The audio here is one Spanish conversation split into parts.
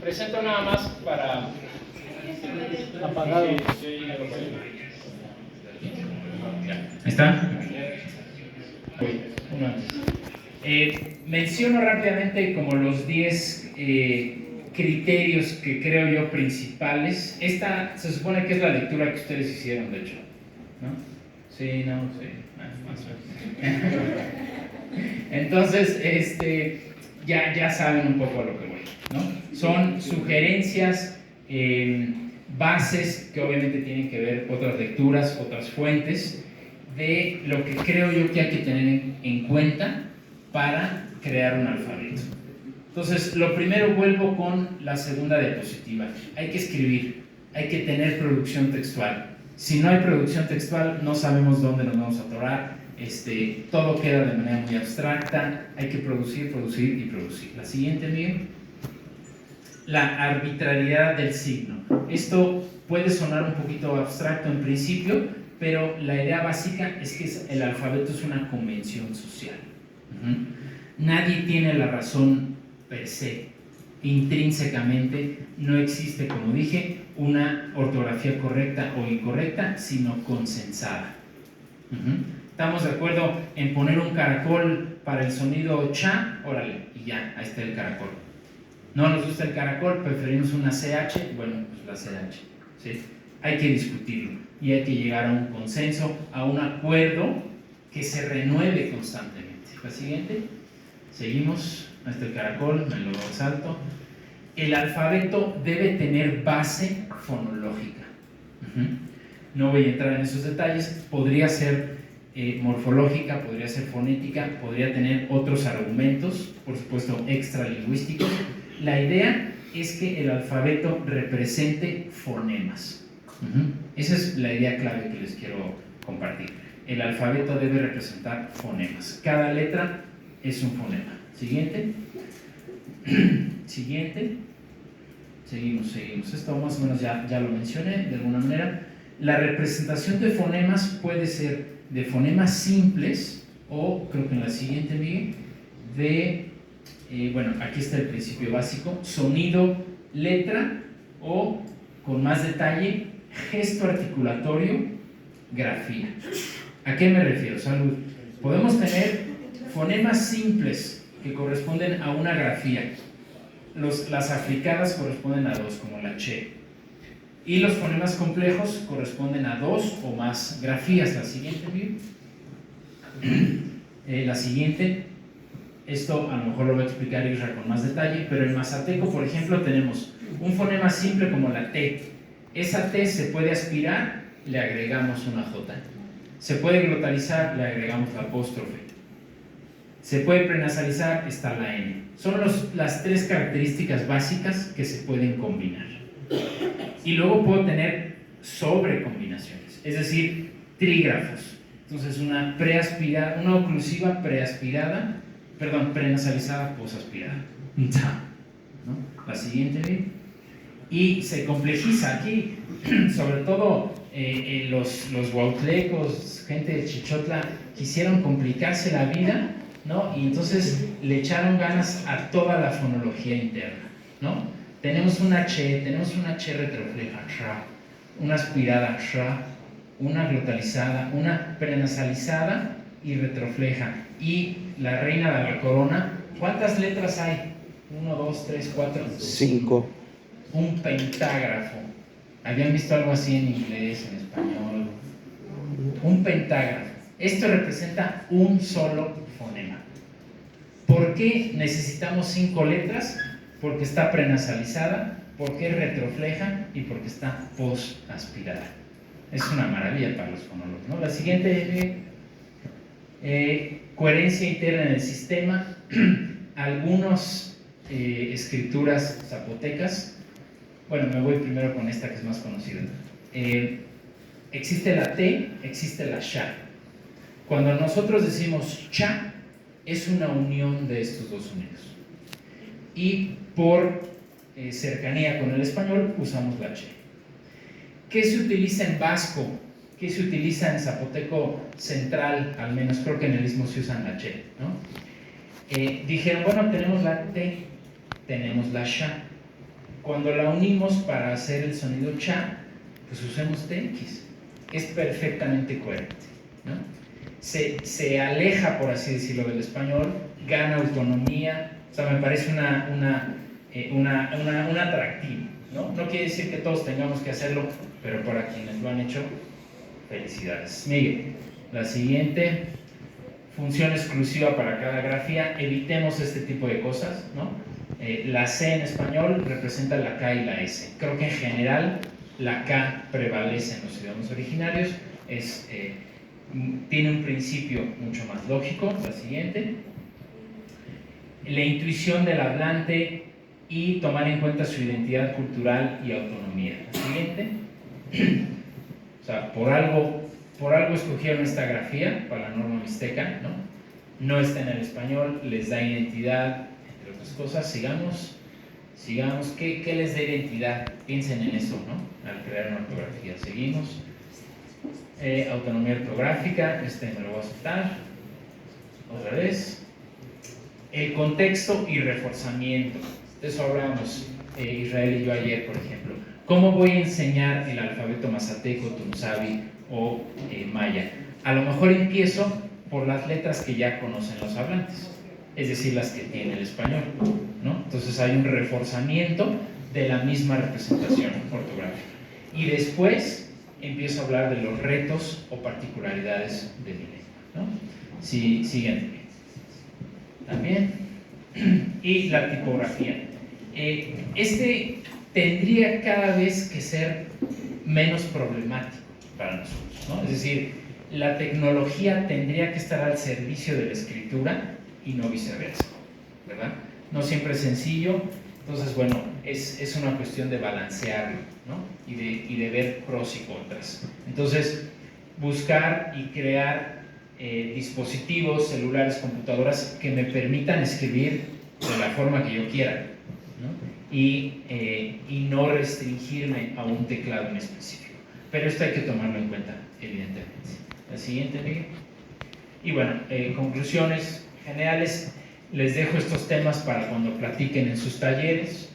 Presento nada más para... Apagado. Ahí está. Uno antes. Menciono rápidamente como los 10 criterios que creo yo principales. Esta se supone que es la lectura que ustedes hicieron, de hecho, ¿no? Sí, no, sí. Más o menos. Entonces, ya saben un poco a lo que voy, ¿no? Son sugerencias, bases que obviamente tienen que ver otras lecturas, otras fuentes, de lo que creo yo que hay que tener en cuenta para crear un alfabeto. Entonces, lo primero vuelvo con la segunda diapositiva. Hay que escribir, hay que tener producción textual. Si no hay producción textual, no sabemos dónde nos vamos a atorar. Todo queda de manera muy abstracta. Hay que producir, producir y producir. La siguiente, Miguel. La arbitrariedad del signo. Esto puede sonar un poquito abstracto en principio, pero la idea básica es que el alfabeto es una convención social. Nadie tiene la razón per se, intrínsecamente. No existe, como dije, una ortografía correcta o incorrecta, sino consensada. ¿Estamos de acuerdo en poner un caracol para el sonido cha? Órale, y ya, ahí está el caracol. No nos gusta el caracol, preferimos una CH, bueno, pues la CH, ¿sí? Hay que discutirlo y hay que llegar a un consenso, a un acuerdo que se renueve constantemente. La siguiente, seguimos, ahí está el caracol, me lo salto. El alfabeto debe tener base fonológica. No voy a entrar en esos detalles, podría ser morfológica, podría ser fonética, podría tener otros argumentos, por supuesto extralingüísticos. La idea es que el alfabeto represente fonemas. Esa es la idea clave que les quiero compartir. El alfabeto debe representar fonemas. Cada letra es un fonema. Siguiente. Siguiente. Seguimos. Esto más o menos ya lo mencioné de alguna manera. La representación de fonemas puede ser de fonemas simples o, creo que en la siguiente, Miguel, bueno, aquí está el principio básico: sonido, letra, o, con más detalle, gesto articulatorio, grafía. ¿A qué me refiero? Salud. Podemos tener fonemas simples que corresponden a una grafía. Las africadas corresponden a dos, como la che. Y los fonemas complejos corresponden a dos o más grafías. La siguiente, la siguiente, esto a lo mejor lo voy a explicar Isra con más detalle, pero en mazateco, por ejemplo, tenemos un fonema simple como la T. Esa T se puede aspirar, le agregamos una J. Se puede glotalizar, le agregamos la apóstrofe. Se puede prenasalizar, está la N. Son las tres características básicas que se pueden combinar. Y luego puedo tener sobrecombinaciones, es decir, trígrafos. Entonces una oclusiva preaspirada, prenasalizada, posaspirada. ¿No? La siguiente. Y se complejiza aquí, sobre todo los huautlecos, gente de Chichotla, quisieron complicarse la vida, ¿no? Y entonces le echaron ganas a toda la fonología interna, ¿no? Tenemos una che retrofleja, shra, una aspirada, shra, una glotalizada, una prenasalizada y retrofleja. Y la reina de la corona, ¿cuántas letras hay? 1, 2, 3, 4, 5. Un pentágrafo. ¿Habían visto algo así en inglés, en español? Un pentágrafo. Esto representa un solo fonema. ¿Por qué necesitamos 5 letras? Porque está prenasalizada, porque es retrofleja y porque está posaspirada. Es una maravilla para los fonólogos, ¿no? La siguiente, coherencia interna en el sistema. Algunas escrituras zapotecas. Bueno, me voy primero con esta que es más conocida. Existe la T, existe la sha. Cuando nosotros decimos cha, es una unión de estos dos sonidos. Y por cercanía con el español usamos la che. ¿Qué se utiliza en vasco? ¿Qué se utiliza en zapoteco central? Al menos creo que en el Istmo se usan la che, ¿no? Dijeron, bueno, tenemos la T, tenemos la sha. Cuando la unimos para hacer el sonido cha, pues usemos TX. Es perfectamente coherente, ¿no? Se aleja, por así decirlo, del español, gana autonomía, o sea, me parece un atractivo, ¿no? No quiere decir que todos tengamos que hacerlo, pero para quienes lo han hecho, felicidades. Miguel, la siguiente, función exclusiva para cada grafía, evitemos este tipo de cosas, ¿no? La C en español representa la K y la S. Creo que en general la K prevalece en los idiomas originarios, tiene un principio mucho más lógico. La siguiente, la intuición del hablante y tomar en cuenta su identidad cultural y autonomía. La siguiente, o sea, por algo escogieron esta grafía para la norma mixteca, ¿no? No está en el español, les da identidad, entre otras cosas. Sigamos. ¿Qué les da identidad? Piensen en eso, ¿no? Al crear una ortografía. Seguimos. Autonomía ortográfica, me lo voy a saltar. Otra vez. El contexto y reforzamiento. De eso hablábamos Israel y yo ayer, por ejemplo. ¿Cómo voy a enseñar el alfabeto mazateco, tunzavi o maya? A lo mejor empiezo por las letras que ya conocen los hablantes, es decir, las que tiene el español, ¿no? Entonces hay un reforzamiento de la misma representación ortográfica. Y después empiezo a hablar de los retos o particularidades de mi lengua, ¿no? Siguiente. También. Y la tipografía. Tendría cada vez que ser menos problemático para nosotros, ¿no? Es decir, la tecnología tendría que estar al servicio de la escritura y no viceversa, ¿verdad? No siempre es sencillo, entonces, bueno, es una cuestión de balancearlo, ¿no? Y de ver pros y contras. Entonces, buscar y crear dispositivos, celulares, computadoras que me permitan escribir de la forma que yo quiera, ¿no? Y no restringirme a un teclado en específico. Pero esto hay que tomarlo en cuenta, evidentemente. La siguiente, Miguel. Y bueno, conclusiones generales. Les dejo estos temas para cuando platiquen en sus talleres.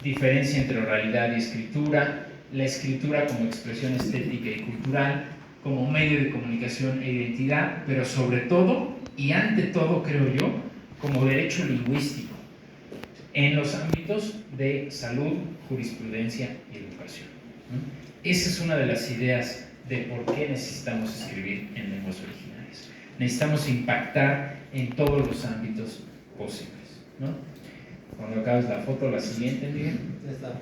Diferencia entre oralidad y escritura. La escritura como expresión estética y cultural, como medio de comunicación e identidad, pero sobre todo, y ante todo creo yo, como derecho lingüístico, en los ámbitos de salud, jurisprudencia y educación, ¿no? Esa es una de las ideas de por qué necesitamos escribir en lenguas originarias. Necesitamos impactar en todos los ámbitos posibles, ¿no? Cuando acabes la foto, la siguiente, Miguel. Ya está.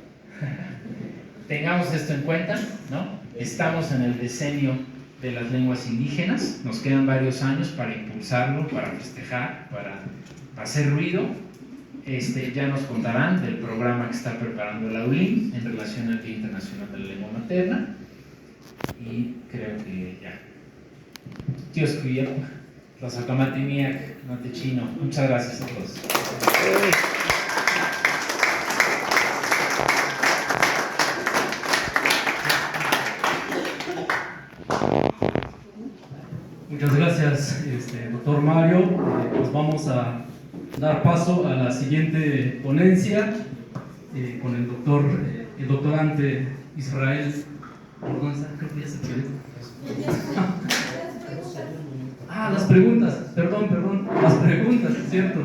Tengamos esto en cuenta, ¿no? Estamos en el decenio de las lenguas indígenas, nos quedan varios años para impulsarlo, para festejar, para hacer ruido. Ya nos contarán del programa que está preparando la ULIM en relación al Día Internacional de la Lengua Materna. Y creo que ya. Tío Escuyo, los Acamatiniac, Matechino, muchas gracias a todos. Muchas gracias, doctor Mario. Pues vamos a dar paso a la siguiente ponencia con el doctorante Israel. ¿Dónde está? Creo que ya se perdió. Las preguntas, perdón, las preguntas, es cierto.